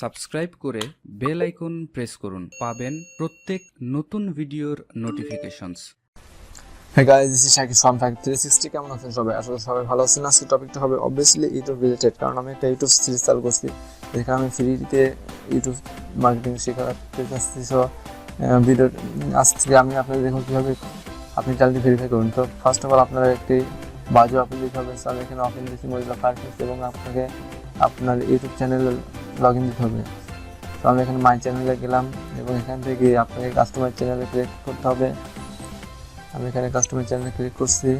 Subscribe করে bell icon press করুন, পাবেন প্রত্যেক নতুন ভিডিওর notifications. Hey guys, this is SHAKIB from Fact360. কেমন আছেন সবাই? আসলে সবাই ভালো আছেন। আজকে টপিকটা হবে অবভিয়াসলি ইউটিউব রিলেটেড, কারণ আমি একটা ইউটিউব সিরিজ চালু করছি যেখানে আমি ফ্রিতে ইউটিউব মার্কেটিং শেখাতে চাচ্ছি। সো ভিডিও আজকে আমি আপনাদের দেখুন কীভাবে আপনি চ্যানেলটি ভেরিফাই করুন। তো ফার্স্ট অফ অল আপনারা একটি বাজু অ্যাপেল দিতে হবে। সো আমি এখানে ওপেন দিচ্ছি মজিলা ফায়ারফক্স এবং আপনাকে আপনার ইউটিউব চ্যানেলে লগ ইন দিতে হবে। তো আমি এখানে মাই চ্যানেলে গেলাম এবং এখান থেকে আপনাকে কাস্টমার চ্যানেলে ক্লিক করতে হবে। আমি এখানে কাস্টমার চ্যানেলে ক্লিক করছি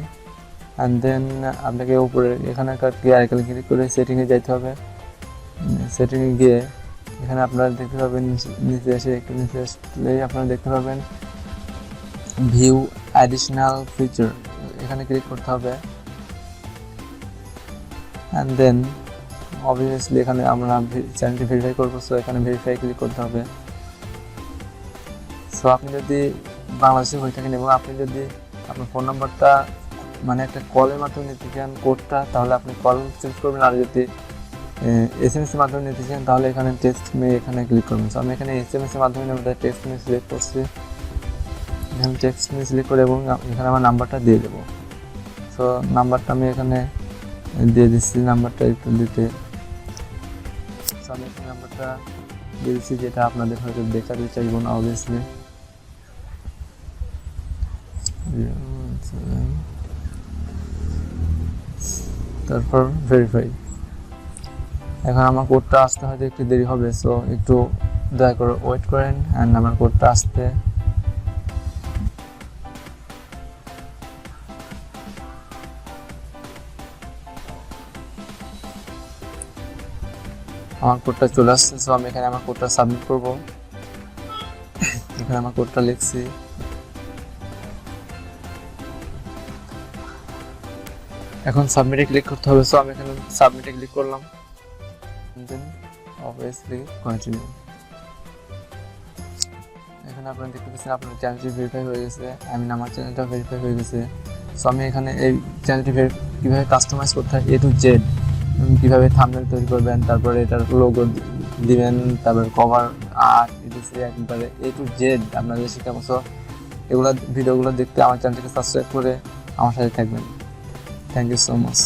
অ্যান্ড দেন আপনাকে উপরে এখানকার আইকনে ক্লিক করে সেটিংয়ে যেতে হবে। সেটিংয়ে গিয়ে এখানে আপনারা দেখতে পাবেন নিচে এসে একটু নিচে আসলেই আপনারা দেখতে পাবেন ভিউ অ্যাডিশনাল ফিচার, এখানে ক্লিক করতে হবে অ্যান্ড দেন অবভিয়াসলি এখানে আমরা চ্যানেলটি ভেরিফাই করবো। সো এখানে ভেরিফাই ক্লিক করতে হবে। সো আপনি যদি বাংলাদেশে হয়ে থাকেন এবং আপনি যদি আপনার ফোন নাম্বারটা মানে একটা কলের মাধ্যমে নিতে চান কোডটা, তাহলে আপনি কল চেঞ্জ করবেন। আর যদি SMS এর মাধ্যমে নিতে চান তাহলে এখানে টেক্সট মে এখানে ক্লিক করবেন। সো আমি এখানে SMS এর মাধ্যমে নেব, টেক্সট মে সিলেক্ট করছি। এখানে টেক্সট মে সিলেক্ট করে এবং এখানে আমার নাম্বারটা দিয়ে দেবো। সো নাম্বারটা আমি এখানে দিয়ে দিচ্ছি, নাম্বারটা একটু দিতে। সো আমি এখানে নাম্বারটা দিয়ে দিচ্ছি, যেটা আপনাদের হয়তো দেখাতে চাইব না অবভিয়াসলি। তারপর ভেরিফাই। এখন আমার কোডটা আসতে হয়তো একটু দেরি হবে, সো একটু দয়া করে ওয়েট করেন অ্যান্ড আমার কোডটা আসতে। আমার কোডটা চলে আসছে। সো আমি এখানে আমার কোডটা সাবমিট করব। এখানে আমার কোডটা লিখছি, এখন সাবমিটে ক্লিক করতে হবে। সো আমি এখানে সাবমিটে ক্লিক করলাম, দেন অবভিয়াসলি কন্টিনিউ। এখানে আপনারা দেখতে পাচ্ছেন আপনার চ্যানেলটি ভেরিফাই হয়ে গেছে, আমার চ্যানেলটা ভেরিফাই হয়ে গেছে। সো আমি এখানে এই চ্যানেলটি কীভাবে কাস্টমাইজ করতে হয় A to Z, কীভাবে থাম্বনেল তৈরি করবেন, তারপরে এটার লোগো দিবেন, তারপরে কভার আর্ট একবারে A to Z আপনাদের শেখাবো। সো এগুলো ভিডিওগুলো দেখতে আমার চ্যানেলটিকে সাবস্ক্রাইব করে আমার সাথে থাকবেন। Thank you so much.